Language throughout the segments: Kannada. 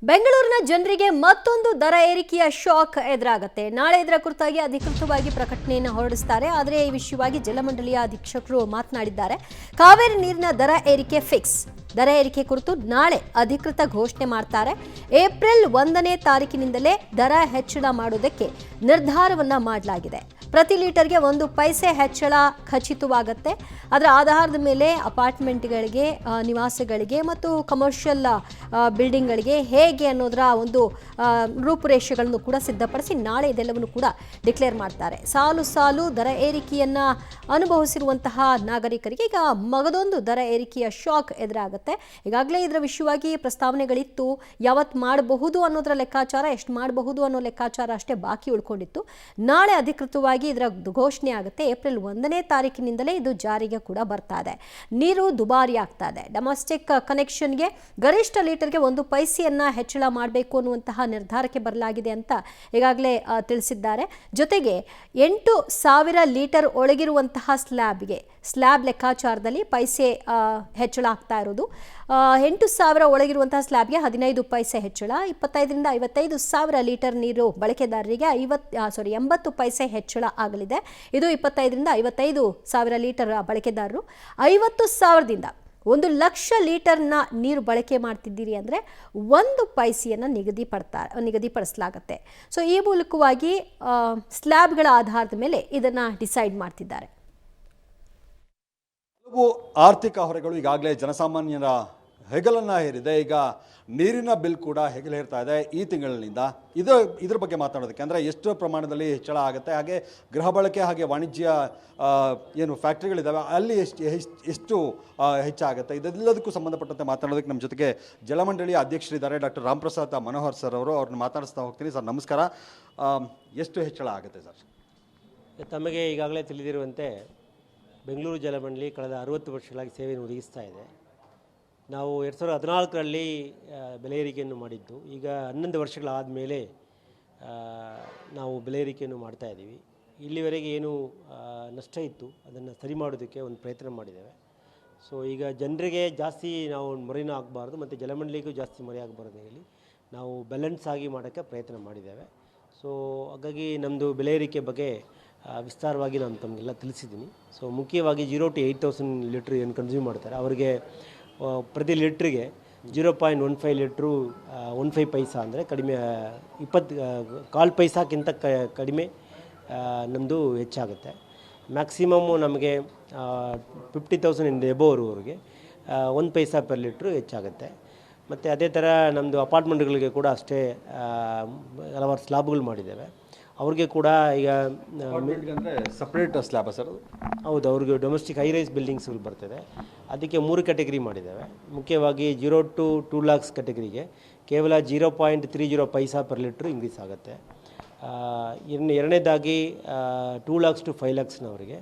ಬೆಂಗಳೂರಿನ ಜನರಿಗೆ ಮತ್ತೊಂದು ದರ ಏರಿಕೆಯ ಶಾಕ್ ಎದುರಾಗುತ್ತೆ. ನಾಳೆ ಇದರ ಕುರಿತಾಗಿ ಅಧಿಕೃತವಾಗಿ ಪ್ರಕಟಣೆಯನ್ನು ಹೊರಡಿಸುತ್ತಾರೆ. ಆದರೆ ಈ ವಿಷಯವಾಗಿ ಜಲಮಂಡಳಿಯ ಅಧೀಕ್ಷಕರು ಮಾತನಾಡಿದ್ದಾರೆ. ಕಾವೇರಿ ನೀರಿನ ದರ ಏರಿಕೆ ಫಿಕ್ಸ್. ದರ ಏರಿಕೆ ಕುರಿತು ನಾಳೆ ಅಧಿಕೃತ ಘೋಷಣೆ ಮಾಡ್ತಾರೆ. ಏಪ್ರಿಲ್ 1ನೇ ತಾರೀಕಿನಿಂದಲೇ ದರ ಹೆಚ್ಚಳ ಮಾಡೋದಕ್ಕೆ ನಿರ್ಧಾರವನ್ನ ಮಾಡಲಾಗಿದೆ. ಪ್ರತಿ ಲೀಟರ್ಗೆ 1 ಪೈಸೆ ಹೆಚ್ಚಳ ಖಚಿತವಾಗುತ್ತೆ. ಅದರ ಆಧಾರದ ಮೇಲೆ ಅಪಾರ್ಟ್ಮೆಂಟ್ಗಳಿಗೆ, ನಿವಾಸಗಳಿಗೆ ಮತ್ತು ಕಮರ್ಷಿಯಲ್ ಬಿಲ್ಡಿಂಗ್ಗಳಿಗೆ ಹೇಗೆ ಅನ್ನೋದರ ಒಂದು ರೂಪುರೇಷೆಗಳನ್ನು ಕೂಡ ಸಿದ್ಧಪಡಿಸಿ ನಾಳೆ ಇದೆಲ್ಲವನ್ನು ಕೂಡ ಡಿಕ್ಲೇರ್ ಮಾಡ್ತಾರೆ. ಸಾಲು ಸಾಲು ದರ ಏರಿಕೆಯನ್ನು ಅನುಭವಿಸಿರುವಂತಹ ನಾಗರಿಕರಿಗೆ ಈಗ ಮಗದೊಂದು ದರ ಏರಿಕೆಯ ಶಾಕ್ ಎದುರಾಗುತ್ತೆ. ಈಗಾಗಲೇ ಇದರ ವಿಷಯವಾಗಿ ಪ್ರಸ್ತಾವನೆಗಳಿತ್ತು. ಯಾವತ್ತು ಮಾಡಬಹುದು ಅನ್ನೋದರ ಲೆಕ್ಕಾಚಾರ, ಎಷ್ಟು ಮಾಡಬಹುದು ಅನ್ನೋ ಲೆಕ್ಕಾಚಾರ ಅಷ್ಟೇ ಬಾಕಿ ಉಳ್ಕೊಂಡಿತ್ತು. ನಾಳೆ ಅಧಿಕೃತವಾಗಿ ಇದರ ಘೋಷಣೆ ಆಗುತ್ತೆ. ಏಪ್ರಿಲ್ 1ನೇ ತಾರೀಕಿನಿಂದಲೇ ಇದು ಜಾರಿಗೆ ಕೂಡ ಬರ್ತಾ ಇದೆ. ನೀರು ದುಬಾರಿ ಆಗ್ತಾ ಇದೆ. ಡೊಮೆಸ್ಟಿಕ್ ಕನೆಕ್ಷನ್ಗೆ ಗರಿಷ್ಠ ಲೀಟರ್ಗೆ 1 ಪೈಸೆಯನ್ನ ಹೆಚ್ಚಳ ಮಾಡಬೇಕು ಅನ್ನುವಂತಹ ನಿರ್ಧಾರಕ್ಕೆ ಬರಲಾಗಿದೆ ಅಂತ ಈಗಾಗಲೇ ತಿಳಿಸಿದ್ದಾರೆ. ಜೊತೆಗೆ 8,000 ಲೀಟರ್ ಒಳಗಿರುವಂತಹ ಸ್ಲ್ಯಾಬ್ ಲೆಕ್ಕಾಚಾರದಲ್ಲಿ ಪೈಸೆ ಹೆಚ್ಚಳ ಆಗ್ತಾ ಇರೋದು. 8,000 ಒಳಗಿರುವಂತಹ ಸ್ಲ್ಯಾಬ್ಗೆ 15 ಪೈಸೆ ಹೆಚ್ಚಳ, 25ರಿಂದ 55,000 ಲೀಟರ್ ನೀರು ಬಳಕೆದಾರರಿಗೆ 80 ಪೈಸೆ ಹೆಚ್ಚಳ ಆಗಲಿದೆ. ಇದು 25ರಿಂದ 55,000 ಲೀಟರ್ ಬಳಕೆದಾರರು 50,000ದಿಂದ 1,00,000 ಲೀಟರ್ನ ನೀರು ಬಳಕೆ ಮಾಡ್ತಿದ್ದೀರಿ ಅಂದರೆ 1 ಪೈಸೆಯನ್ನು ನಿಗದಿಪಡಿಸಲಾಗುತ್ತೆ. ಸೊ ಈ ಮೂಲಕವಾಗಿ ಸ್ಲ್ಯಾಬ್ಗಳ ಆಧಾರದ ಮೇಲೆ ಇದನ್ನು ಡಿಸೈಡ್ ಮಾಡ್ತಿದ್ದಾರೆ. ಹಲವು ಆರ್ಥಿಕ ಹೊರೆಗಳು ಈಗಾಗಲೇ ಜನಸಾಮಾನ್ಯರ ಹೆಗಲನ್ನು ಹೇರಿದೆ. ಈಗ ನೀರಿನ ಬಿಲ್ ಕೂಡ ಹೆಗಲೇರ್ತಾ ಇದೆ ಈ ತಿಂಗಳಿನಿಂದ. ಇದ್ರ ಬಗ್ಗೆ ಮಾತನಾಡೋದಕ್ಕೆ ಅಂದರೆ ಎಷ್ಟು ಪ್ರಮಾಣದಲ್ಲಿ ಹೆಚ್ಚಳ ಆಗುತ್ತೆ, ಹಾಗೆ ಗೃಹ ಬಳಕೆ ಹಾಗೆ ವಾಣಿಜ್ಯ ಏನು ಫ್ಯಾಕ್ಟ್ರಿಗಳಿದ್ದಾವೆ ಅಲ್ಲಿ ಎಷ್ಟು ಹೆಚ್ಚಾಗುತ್ತೆ, ಇದೆಲ್ಲದಕ್ಕೂ ಸಂಬಂಧಪಟ್ಟಂತೆ ಮಾತನಾಡೋದಕ್ಕೆ ನಮ್ಮ ಜೊತೆಗೆ ಜಲಮಂಡಳಿಯ ಅಧ್ಯಕ್ಷರಿದ್ದಾರೆ ಡಾಕ್ಟರ್ ರಾಮಪ್ರಸಾದ್ ಮನೋಹರ್ ಸರ್ ಅವರು. ಅವ್ರನ್ನ ಮಾತಾಡಿಸ್ತಾ ಹೋಗ್ತೀನಿ. ಸರ್ ನಮಸ್ಕಾರ. ಎಷ್ಟು ಹೆಚ್ಚಳ ಆಗುತ್ತೆ ಸರ್? ತಮಗೆ ಈಗಾಗಲೇ ತಿಳಿದಿರುವಂತೆ ಬೆಂಗಳೂರು ಜಲಮಂಡಳಿ ಕಳೆದ 60 ವರ್ಷಗಳಾಗಿ ಸೇವೆಯನ್ನು ಒದಗಿಸ್ತಾ ಇದೆ. ನಾವು 2014ರಲ್ಲಿ ಬೆಲೆ ಏರಿಕೆಯನ್ನು ಮಾಡಿದ್ದು. ಈಗ 11 ವರ್ಷಗಳಾದ ಮೇಲೆ ನಾವು ಬೆಲೆ ಏರಿಕೆಯನ್ನು ಮಾಡ್ತಾಯಿದ್ದೀವಿ. ಇಲ್ಲಿವರೆಗೆ ಏನು ನಷ್ಟ ಇತ್ತು ಅದನ್ನು ಸರಿ ಮಾಡೋದಕ್ಕೆ ಒಂದು ಪ್ರಯತ್ನ ಮಾಡಿದ್ದೇವೆ. ಸೊ ಈಗ ಜನರಿಗೆ ಜಾಸ್ತಿ ನಾವು ಮೊರೆನೂ ಆಗಬಾರ್ದು ಮತ್ತು ಜಲಮಂಡಳಿಗೂ ಜಾಸ್ತಿ ಮೊರೆ ಆಗಬಾರ್ದು ಹೇಳಿ ನಾವು ಬ್ಯಾಲೆನ್ಸ್ ಆಗಿ ಮಾಡೋಕ್ಕೆ ಪ್ರಯತ್ನ ಮಾಡಿದ್ದೇವೆ. ಸೊ ಹಾಗಾಗಿ ನಮ್ಮದು ಬೆಲೆ ಏರಿಕೆ ಬಗ್ಗೆ ವಿಸ್ತಾರವಾಗಿ ನಾನು ತಮಗೆಲ್ಲ ತಿಳಿಸಿದ್ದೀನಿ. ಸೊ ಮುಖ್ಯವಾಗಿ 0 to 8,000 ಲೀಟ್ರ್ ಏನು ಕನ್ಸ್ಯೂಮ್ ಮಾಡ್ತಾರೆ ಅವರಿಗೆ ಪ್ರತಿ ಲೀಟ್ರಿಗೆ 0.15 ಲೀಟ್ರು 15 ಪೈಸಾ ಅಂದರೆ ಕಡಿಮೆ 1/4 ಪೈಸಾಕ್ಕಿಂತ ಕಡಿಮೆ ನಮ್ಮದು ಹೆಚ್ಚಾಗುತ್ತೆ. ಮ್ಯಾಕ್ಸಿಮಮ್ಮು ನಮಗೆ 50,000 ಇಂದ ಎಬೋರ್ವರೆಗೆ 1 ಪೈಸಾ ಪರ್ ಲೀಟ್ರು ಹೆಚ್ಚಾಗುತ್ತೆ. ಮತ್ತು ಅದೇ ಥರ ನಮ್ಮದು ಅಪಾರ್ಟ್ಮೆಂಟ್ಗಳಿಗೆ ಕೂಡ ಅಷ್ಟೇ ಹಲವಾರು ಸ್ಲ್ಯಾಬ್ಗಳು ಮಾಡಿದ್ದೇವೆ. ಅವ್ರಿಗೆ ಕೂಡ ಈಗ ಸಪ್ರೇಟ್ ಸ್ಲ್ಯಾಬ್ ಸರ್? ಹೌದು, ಅವ್ರಿಗೆ ಡೊಮೆಸ್ಟಿಕ್ ಹೈ ರೈಸ್ ಬಿಲ್ಡಿಂಗ್ಸ್ಗಳು ಬರ್ತದೆ. ಅದಕ್ಕೆ 3 ಕ್ಯಾಟಗರಿ ಮಾಡಿದ್ದೇವೆ. ಮುಖ್ಯವಾಗಿ 0 to 2 lakhs ಕ್ಯಾಟಗರಿಗೆ ಕೇವಲ 0.30 ಪೈಸಾ ಪರ್ ಲೀಟ್ರು ಇಂಕ್ರೀಸ್ ಆಗುತ್ತೆ. ಎರಡನೇದಾಗಿ 2 lakhs to 5 lakhsನವರಿಗೆ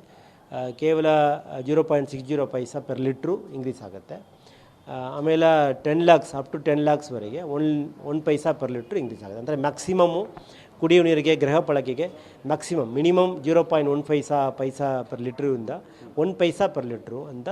ಕೇವಲ 0.60 ಪೈಸಾ ಪರ್ ಲೀಟ್ರು ಇಂಕ್ರೀಸ್ ಆಗುತ್ತೆ. ಆಮೇಲೆ 10 lakhs ಅಪ್ ಟು 10 lakhsವರೆಗೆ 1 ಪೈಸಾ ಪರ್ ಲೀಟ್ರು ಇಂಕ್ರೀಸ್ ಆಗುತ್ತೆ. ಅಂದರೆ ಮ್ಯಾಕ್ಸಿಮಮ್ಮು ಕುಡಿಯುವ ನೀರಿಗೆ, ಗೃಹ ಬಳಕೆಗೆ ಮಿನಿಮಮ್ 0.15 ಪೈಸಾ ಪರ್ ಲೀಟ್ರಿಂದ 1 ಪೈಸಾ ಪರ್ ಲೀಟ್ರು ಅಂತ